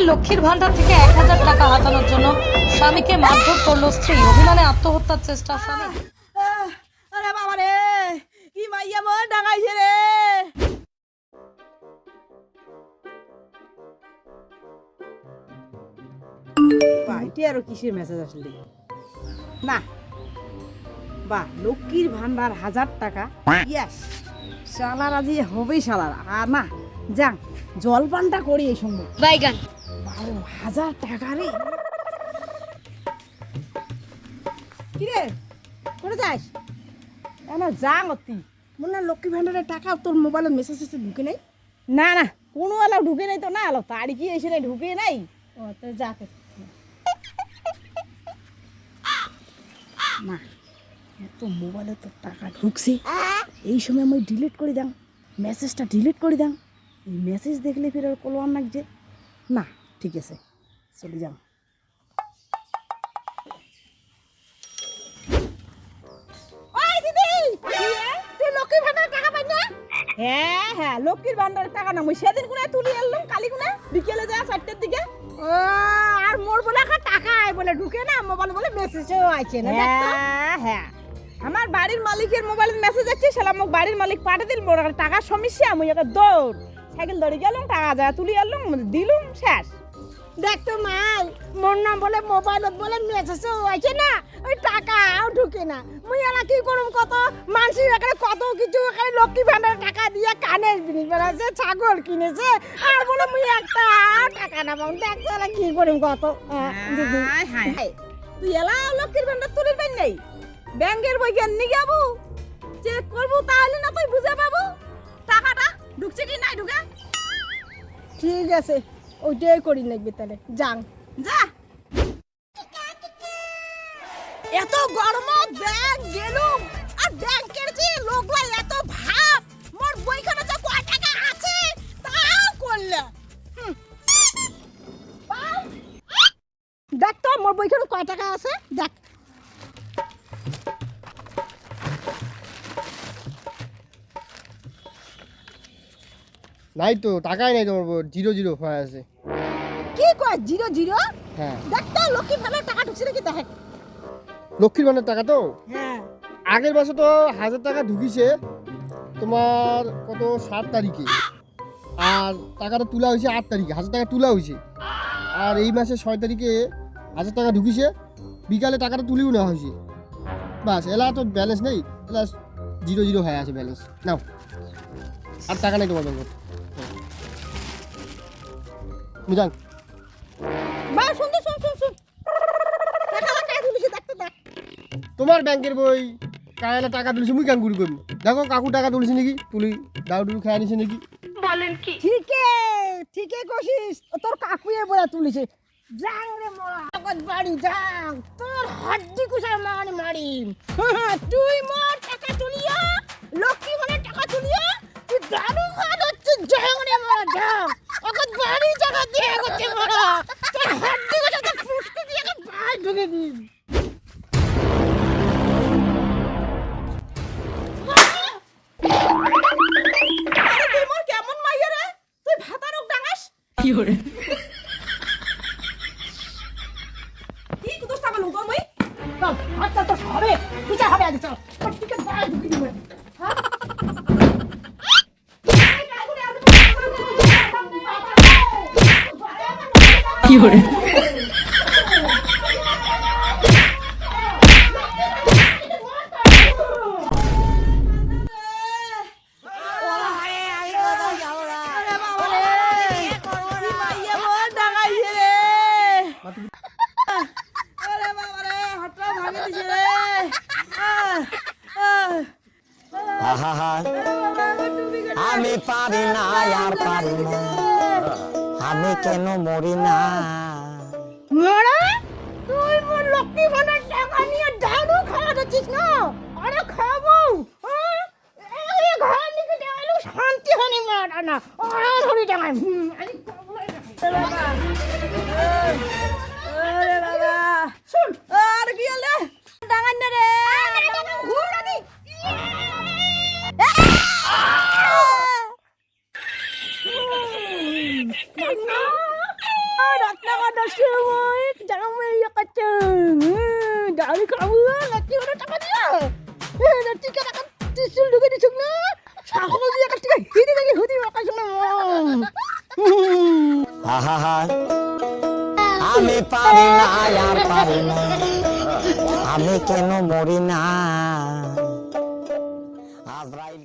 লক্ষ্মীর ভান্ডার থেকে 1000 টাকা হাতানোর জন্য স্বামীকে মারধর করলো স্ত্রী। অভিমানে আত্মহত্যার চেষ্টা স্বামী। আরে বাবা রে, কি মাইয়া মোর ডাঙাইছে রে। এটি আরো কিসের মেসেজ আসলে না? বাহ, লক্ষ্মীর ভান্ডার 1000 টাকা। ইয়েস, শালার আজি হবেই শালার। আর না যাং জলপানটা করি এই সঙ্গে। বাইগান 12,000 টাকা রে। কিরে করে যাস? না যাং অতি মনে হয় লক্ষ্মী ভান্ডারের টাকা তোর মোবাইলের মেসেজ এসে ঢুকে নেই। না না, কোনো আলাও ঢুকে নেই তো। না আলো তারই কি এসে নেই, ঢুকে নাই। ও তো যাকে না, তো মোবাইলে তো টাকা ঢুকছে। এই সময় আমি ডিলিট করে দাম, মেসেজটা ডিলিট করে দাম। এই মেসেজ দেখলে ফের আর কলওয়ার লাগছে না। ঠিক আছে, চলে যাও। হ্যাঁ হ্যাঁ, লক্ষ্মীর ভান্ডারের টাকা না মুই সেদিন কোনে তুলি এলাম, কালি কোনে বিকেলে যা 4টার দিকে। ও আর মোর বলে টাকা আই বলে ঢুকে না, মোবাইল বলে মেসেজও আইছে না। হ্যাঁ হ্যাঁ, আমার বাড়ির মালিকের মোবাইলে মেসেজ আছে, সেটা মোক বাড়ির মালিক পাঠিয়ে দিল। মোর টাকা সমস্যা, মুই একটা দৌড় সাইকেল দৌড়ে গেলাম, টাকা যা তুলি এলাম, দিলুম, শেষ। দেখ তো মাল, মোর নাম বলে মোবাইলত বলে মেসেজও আইছে না, ওই টাকাও ঢুকে না। মুই এলা কি করুম, কত মানসি এখানে কত কিছু এখানে লক্ষ্মী ভান্ডার টাকা দিয়ে কানের জিনিস বেড়াচ্ছে, ছাগল কিনেছে, আর বলে মুই একটা টাকা না পাবো। দেখ তো এলা কি করুম কত। তুই এলা লক্ষ্মীর ভান্ডার তুলির পাই নাই, ব্যাংকের বই জ্ঞান নিয়ে যাবো, চেক করবো, তাহলে না তুই বুঝে পাবো টাকাটা ঢুকছে কি নাই ঢুকে। ঠিক আছে, ওইটাই করি নাকবে তাহলে। যাং যা। এত গরম ব্যাংক গেলুম, আর ব্যাংকের যে লোকলা এত ভাব, মোর বইখানে যে কয় টাকা আছে তাও করলে। দেখ তো মোর বইখানে কয় টাকা আছে, দেখ। নাই তো, টাকাই নাই তোমার, 0 হয়ে আছে। কি কয় 0? হ্যাঁ, দেখ তো লক্ষ্মীর ভান্ডার টাকা ঢুকছে নাকি দেখ। লক্ষ্মীর ভান্ডার টাকা তো হ্যাঁ, আগের মাসে তো 1000 টাকা ঢুকিছে তোমার কত 7 তারিখে, আর টাকাটা তোলা হয়েছে 8 তারিখে। 1000 টাকা তোলা হয়েছে, আর এই মাসে 6 তারিখে 1000 টাকা ঢুকিছে, বিকালে টাকাটা তুলিও নেওয়া হয়েছে। বাস, এলা তো ব্যালেন্স নেই, এলা 0 হয়ে আছে ব্যালেন্স। নাও, আর টাকা নেই তোমার ব্যাংকে। বুঝান বা শুন টাকা কাই তুলিছে, দেখ তো দেখ। তোমার ব্যাংকের বই কায়লা টাকা তুলিছে, মুই কেন করি করবো? দেখো কাকু টাকা তুলিছে নাকি, তুলি ডাউডুরু খেয়ে নিছে নাকি। বলেন কি? ঠিকই কইছিস, তোর কাকুয়ে বয়া তুলিছে। যাং রে মোরা আগত বাড়ি যাং, তোর হাড্ডি কুসার মারি। তুই মোর টাকা তুলিয়া, লক্ষ্মী মানে টাকা তুলিয়া, তুই দারু খাদ হচ্ছে। যাং রে মোরা যাং, আগত বাড়ি টাকা দিয়ে করতে মোরা, তোর হাড্ডি কুসার তো ফুটকি দিয়ে বাই ঢুকে দিন। কেমন মাইয়া রে তুই, ভাতারক ডাঙাস কি করে? কি কুদোস্তা বলুম তো মই। চল আজকাল তো হবে, বিচার হবে আজ। চল ঠিক আছে, বাই ঢুকে দিবে। হ্যাঁ কি করে? আমি পারি না, আর পারি না, আমি কেন মরি না। মোরা তুই মোর লক্ষ্মী ভান্ডার টাকা নিয়ে দারু খাওয়া যাচ্ছিস না? আরে খাবো, এই ঘর নিকে দেওয়ালু শান্তি হয়নি মারা না। আরে ধরি টাকা আমি খাবো না। বাবা, আরে বাবা শুন, আর কি হলো ডাঙান না রে, ঘুরা দি। সময় জামাই কাছে দাড়ি খাবো নাকি ওরা টাকা দিয়া টিকা টাকা ত্রিশুল ঢুকে দিছুক না সকল দিয়ে একটা টিকা হিদি দেখি হুদি আকাশ না আহা আমি পারি না আর পারি না আমি কেন মরি না আজরাইল